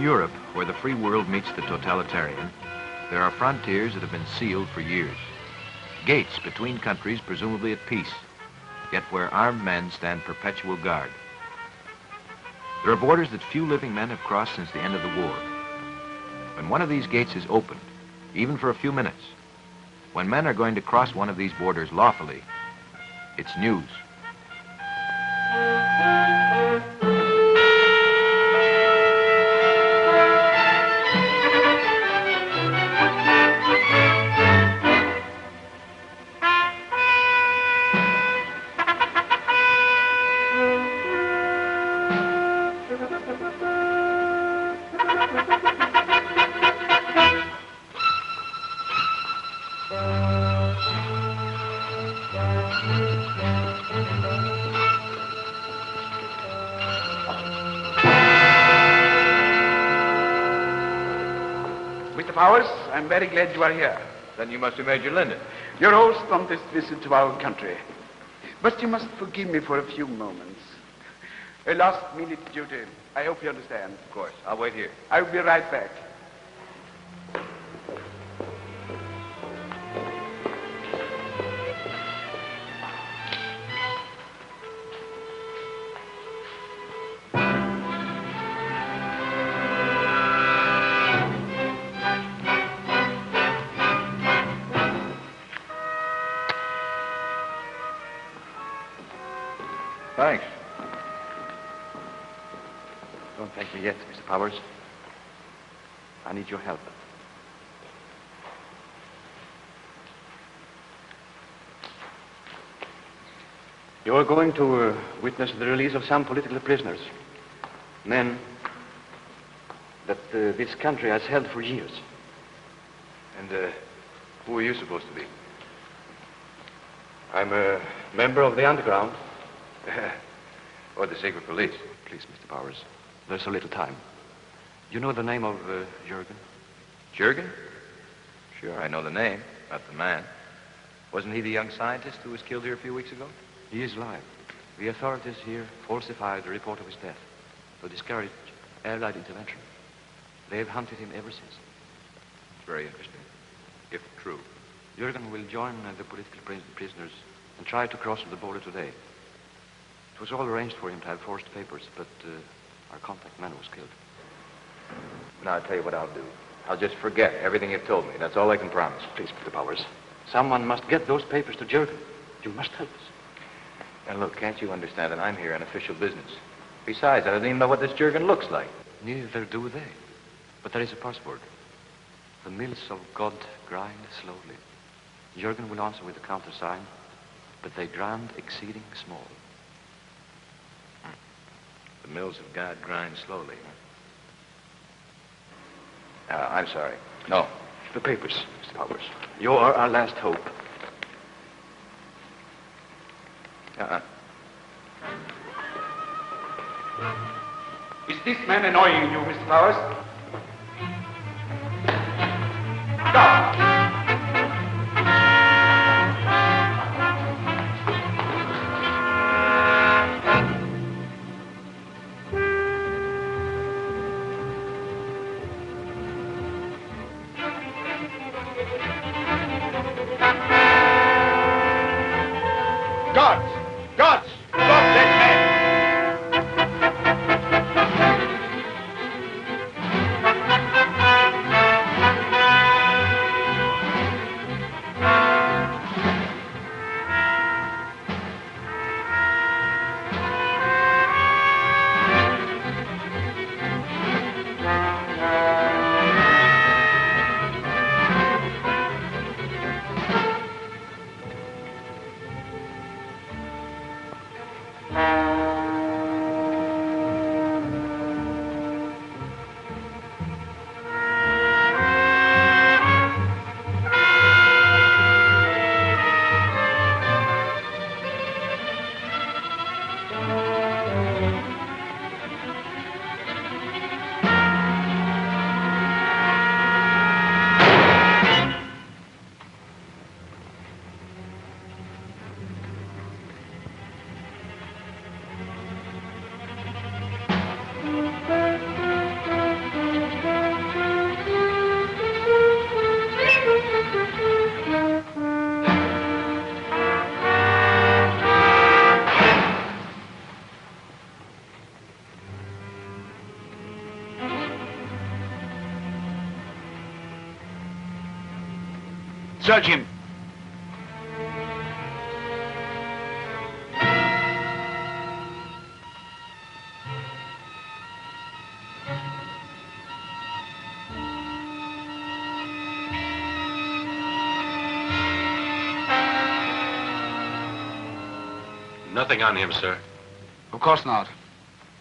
Europe, where the free world meets the totalitarian, there are frontiers that have been sealed for years. Gates between countries presumably at peace, yet where armed men stand perpetual guard. There are borders that few living men have crossed since the end of the war. When one of these gates is opened, even for a few minutes, when men are going to cross one of these borders lawfully, it's news. I'm very glad you are here. Then you must be Major Linden. Your host on this visit to our country. But you must forgive me for a few moments. A last-minute duty. I hope you understand. Of course. I'll wait here. I will be right back. Thanks. Don't thank me yet, Mr. Powers. I need your help. You're going to witness the release of some political prisoners. Men that this country has held for years. And who are you supposed to be? I'm a member of the underground. Or the secret police. Please, Mr. Powers, there's so little time. You know the name of Jurgen? Jurgen? Sure, I know the name, not the man. Wasn't he the young scientist who was killed here a few weeks ago? He is alive. The authorities here falsified the report of his death to discourage Allied intervention. They've hunted him ever since. It's very interesting, if true. Jurgen will join the political prisoners and try to cross the border today. It was all arranged for him to have forged papers, but our contact man was killed. Now, I'll tell you what I'll do. I'll just forget everything you've told me. That's all I can promise. Please, Mr. Powers. Someone must get those papers to Jurgen. You must help us. And look, can't you understand that I'm here on official business? Besides, I don't even know what this Jurgen looks like. Neither do they. But there is a password. The mills of God grind slowly. Jurgen will answer with the countersign, but they grind exceeding small. The mills of God grind slowly, huh? I'm sorry. No. The papers, Mr. Powers. You are our last hope. Is this man annoying you, Mr. Powers? Stop! Guards! Stop that man! Search him. Nothing on him, sir. Of course not.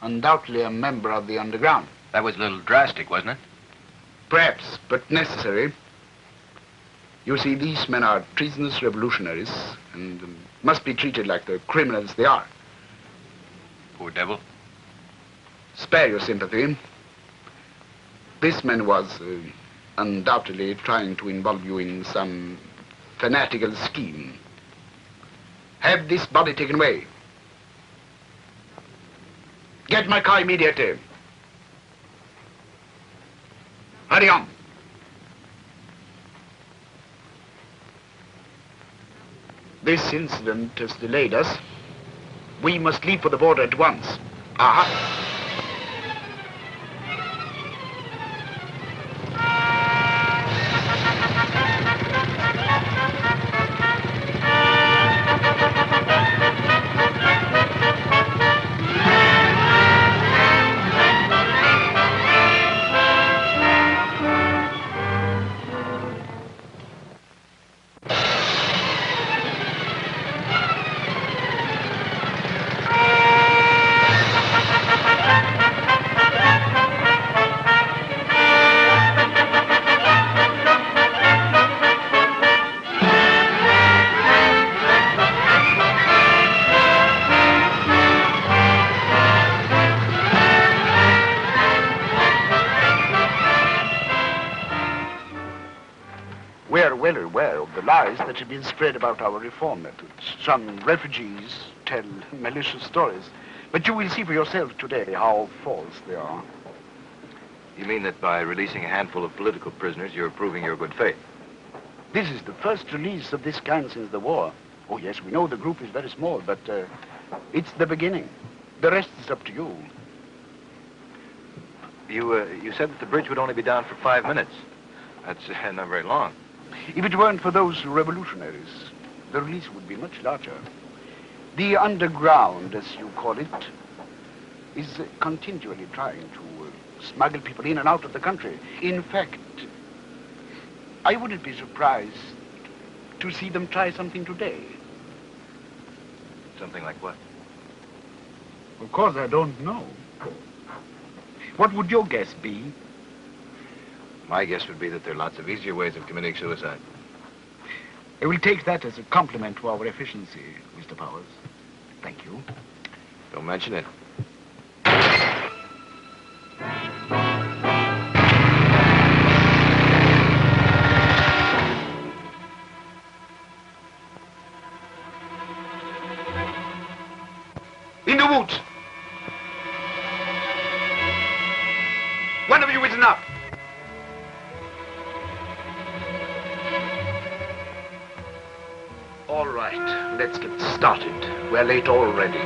Undoubtedly a member of the underground. That was a little drastic, wasn't it? Perhaps, but necessary. You see, these men are treasonous revolutionaries and must be treated like the criminals they are. Poor devil. Spare your sympathy. This man was undoubtedly trying to involve you in some fanatical scheme. Have this body taken away. Get my car immediately. Hurry on. This incident has delayed us. We must leave for the border at once. Aha. That have been spread about our reform methods. Some refugees tell malicious stories, but you will see for yourself today how false they are. You mean that by releasing a handful of political prisoners, you're proving your good faith? This is the first release of this kind since the war. Oh, yes, we know the group is very small, but it's the beginning. The rest is up to you. You said that the bridge would only be down for 5 minutes. That's not very long. If it weren't for those revolutionaries, the release would be much larger. The underground, as you call it, is continually trying to smuggle people in and out of the country. In fact, I wouldn't be surprised to see them try something today. Something like what? Of course, I don't know. What would your guess be? My guess would be that there are lots of easier ways of committing suicide. I will take that as a compliment to our efficiency, Mr. Powers. Thank you. Don't mention it. In the woods! One of you is enough! All right, let's get started. We're late already.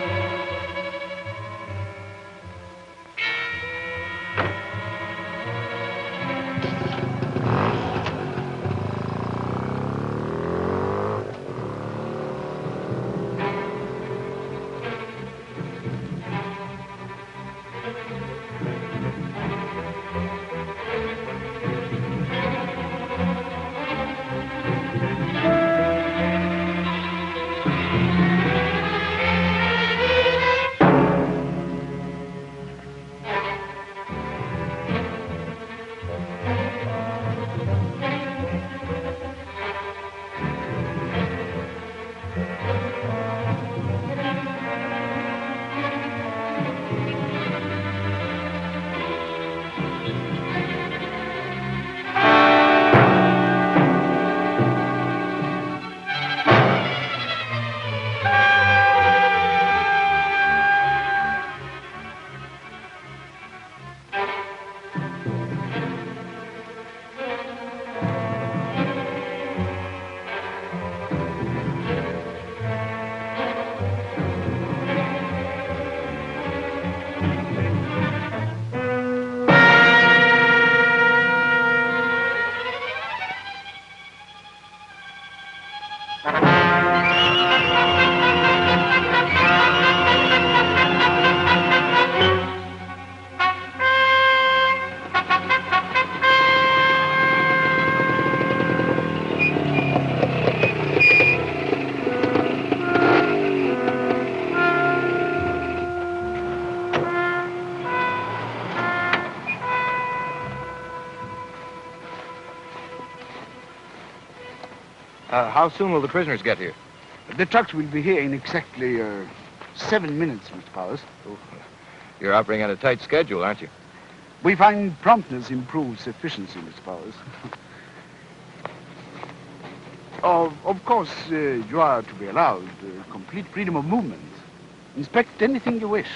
How soon will the prisoners get here? The trucks will be here in exactly 7 minutes, Mr. Powers. Oh, you're operating on a tight schedule, aren't you? We find promptness improves efficiency, Mr. Powers. Of course, you are to be allowed complete freedom of movement. Inspect anything you wish.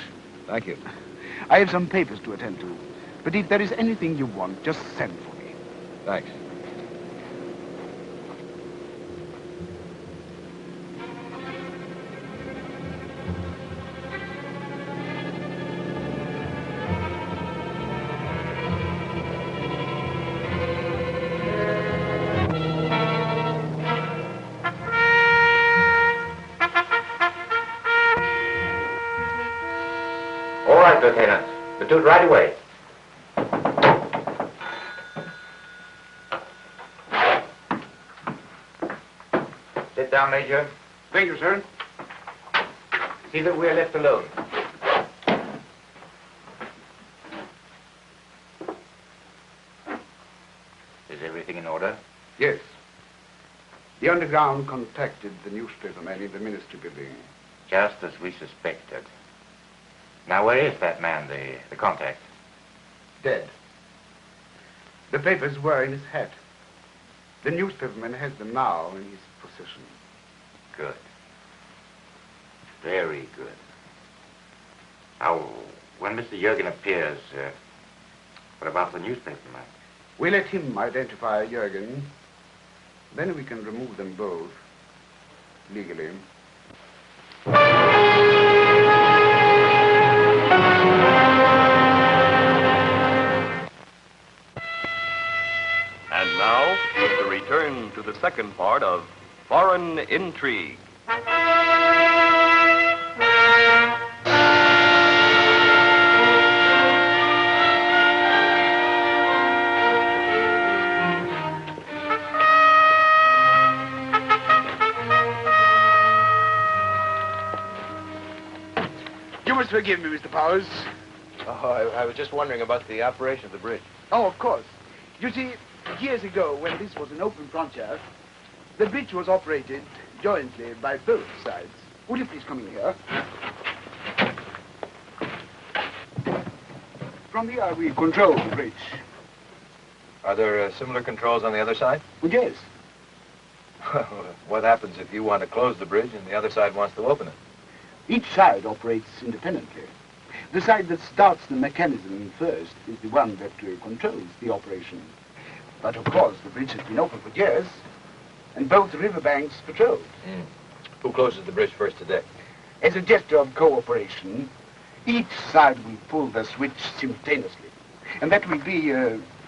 Thank you. I have some papers to attend to. But if there is anything you want, just send for me. Thanks. All right, Lieutenant. We'll do it right away. Sit down, Major. Thank you, sir. See that we're left alone. Is everything in order? Yes. The underground contacted the newspaper man in the ministry building. Just as we suspected. Now, where is that man, the contact? Dead. The papers were in his hat. The newspaperman has them now in his possession. Good. Very good. Now, when Mr. Jürgen appears, what about the newspaper man? We let him identify Jürgen. Then we can remove them both legally. And now, the return to the second part of Foreign Intrigue. You must forgive me, Mr. Powers. Oh, I was just wondering about the operation of the bridge. Oh, of course. You see, years ago, when this was an open frontier, the bridge was operated jointly by both sides. Would you please come in here? From here, we control the bridge. Are there similar controls on the other side? Well, yes. What happens if you want to close the bridge and the other side wants to open it? Each side operates independently. The side that starts the mechanism first is the one that controls the operation. But of course, the bridge has been open for years, and both riverbanks patrolled. Who closes the bridge first today? As a gesture of cooperation, each side will pull the switch simultaneously. And that will be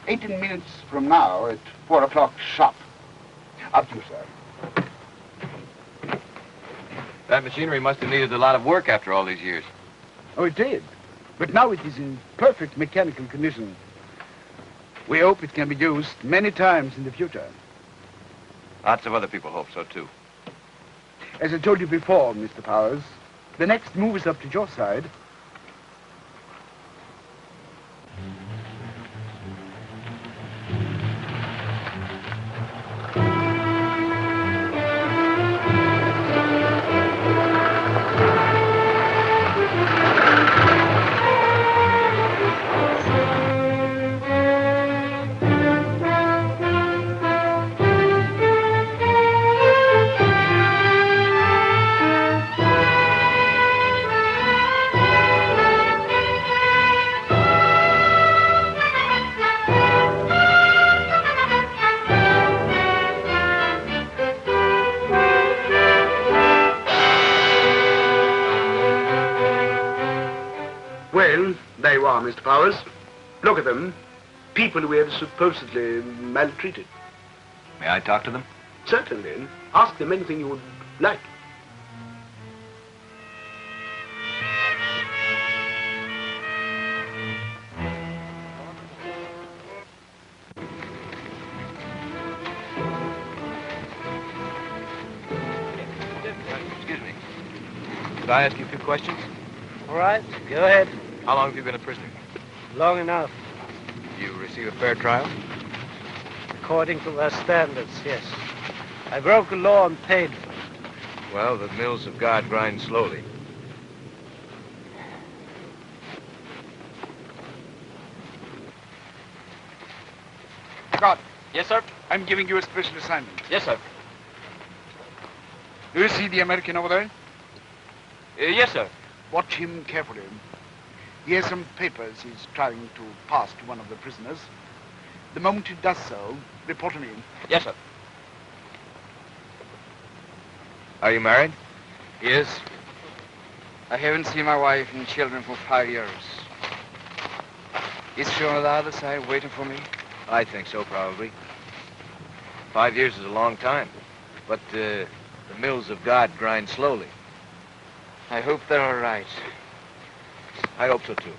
18 minutes from now at 4 o'clock sharp. Up to you, sir. That machinery must have needed a lot of work after all these years. Oh, it did. But now it is in perfect mechanical condition. We hope it can be used many times in the future. Lots of other people hope so, too. As I told you before, Mr. Powers, the next move is up to your side. Well, there you are, Mr. Powers. Look at them. People we have supposedly maltreated. May I talk to them? Certainly. Ask them anything you would like. Excuse me. Could I ask you a few questions? All right, go ahead. How long have you been a prisoner? Long enough. You receive a fair trial? According to their standards, yes. I broke the law and paid for it. Well, the mills of God grind slowly. God, Yes, sir. I'm giving you a special assignment. Yes, sir. Do you see the American over there? Yes, sir. Watch him carefully. He has some papers he's trying to pass to one of the prisoners. The moment he does so, report to me. Yes, sir. Are you married? Yes. I haven't seen my wife and children for 5 years. Is she on the other side waiting for me? I think so, probably. 5 years is a long time. But the mills of God grind slowly. I hope they're all right. I hope so, too.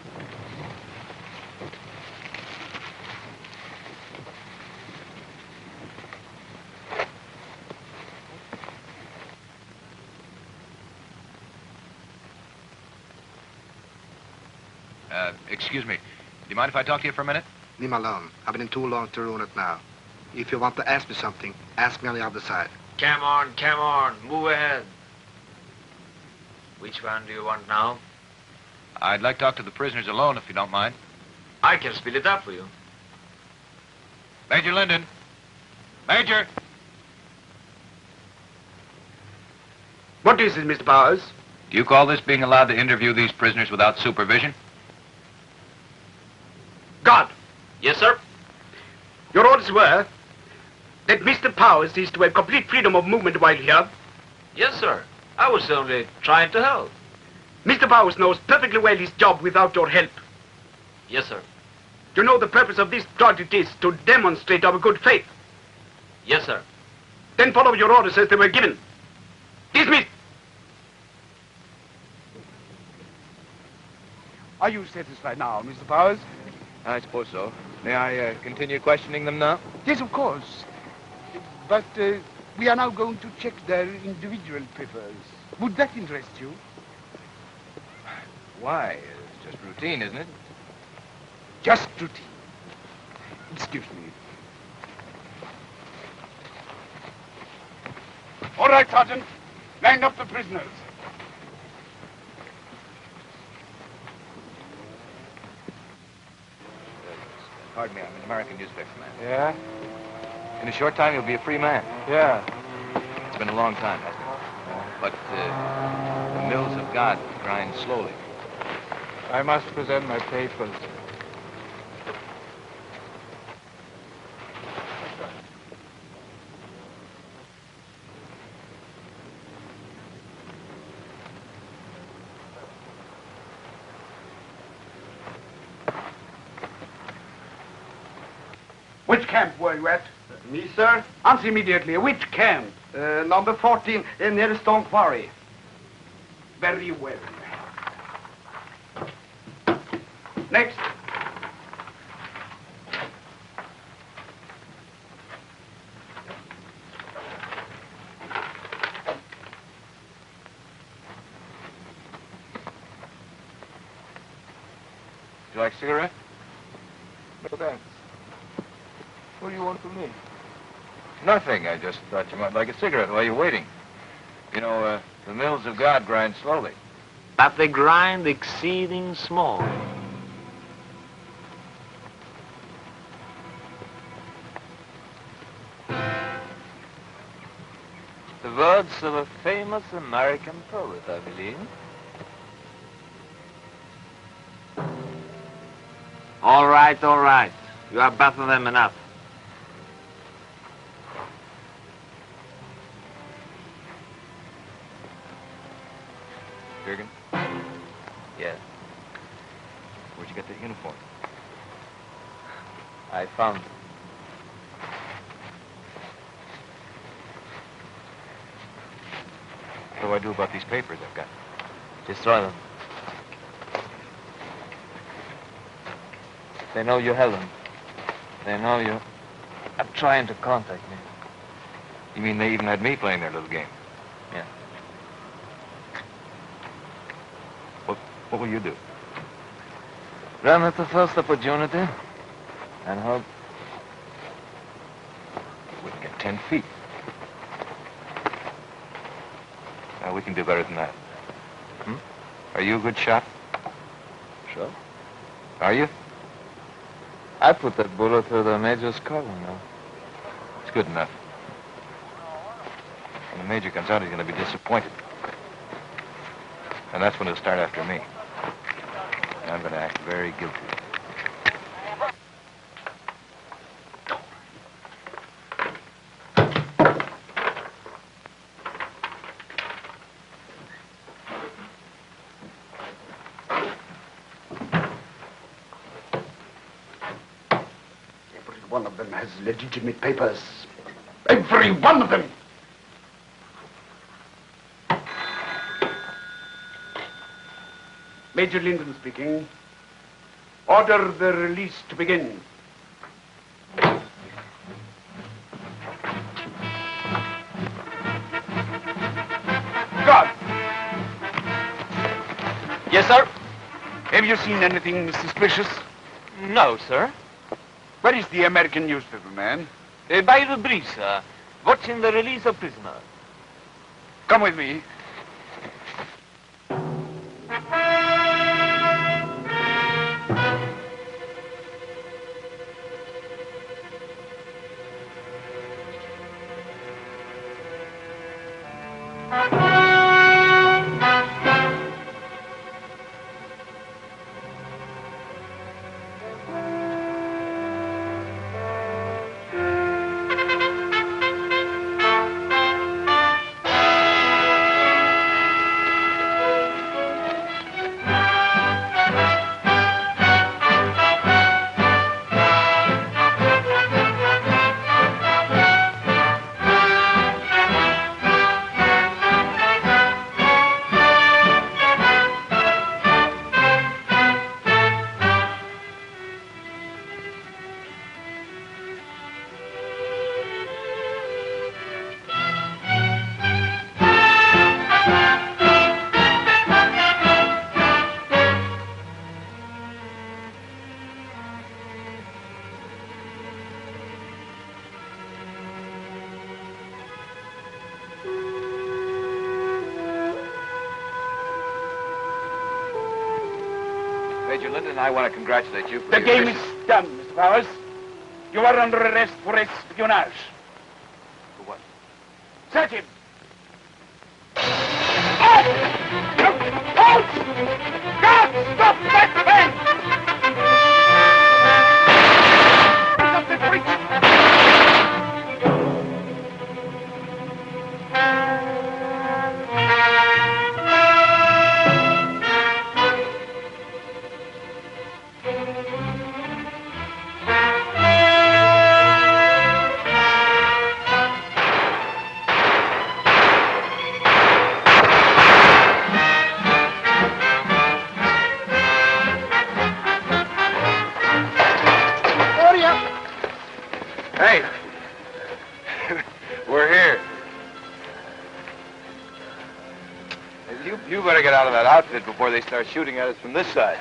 Excuse me. Do you mind if I talk to you for a minute? Leave me alone. I've been in too long to ruin it now. If you want to ask me something, ask me on the other side. Come on, move ahead. Which one do you want now? I'd like to talk to the prisoners alone, if you don't mind. I can speed it up for you. Major Linden. Major! What is it, Mr. Powers? Do you call this being allowed to interview these prisoners without supervision? God, Yes, sir. your orders were that Mr. Powers is to have complete freedom of movement while here. Yes, sir. I was only trying to help. Mr. Powers knows perfectly well his job without your help. Yes, sir. You know the purpose of this project is to demonstrate our good faith. Yes, sir. Then follow your orders as they were given. Dismissed. Are you satisfied now, Mr. Powers? I suppose so. May I continue questioning them now? Yes, of course. But we are now going to check their individual papers. Would that interest you? Why? It's just routine, isn't it? Just routine. Excuse me. All right, Sergeant. Line up the prisoners. Pardon me, I'm an American newspaper man. Yeah? In a short time, you'll be a free man. Yeah. It's been a long time, hasn't it? But the mills of God grind slowly. I must present my papers. Which camp were you at? Me, sir? Answer immediately. Which camp? Number 14, near the Stone Quarry. Very well. Next. Would you like a cigarette? No, thanks. What do you want from me? Nothing. I just thought you might like a cigarette while you're waiting. You know, the mills of God grind slowly. But they grind exceeding small. The words of a famous American poet, I believe. All right, all right. You are better than enough. Jurgen? Yes. Where'd you get that uniform? I found it. What do I do about these papers I've got? Destroy them. They know you're Helen. They know you are trying to contact me. You mean they even had me playing their little game? Yeah. What will you do? Run at the first opportunity and hope We can get 10 feet. Well, we can do better than that. Are you a good shot? Sure. Are you? I put that bullet through the major's skull, you know. It's good enough. When the major comes out, he's going to be disappointed. And that's when he'll start after me. And I'm going to act very guilty. Every one of them has legitimate papers. Every one of them! Major Linden speaking. Order the release to begin. God! Yes, sir? Have you seen anything suspicious? No, sir. Where is the American newspaper man? By the bridge, sir. Watching the release of prisoner. Come with me. Major Linden, I want to congratulate you for The your game vicious- is done, Mr. Powers. You are under arrest for espionage. For what? Search him. Out! Out! God, stop that thing! Stop the breach! Hey! We're here. You better get out of that outfit before they start shooting at us from this side.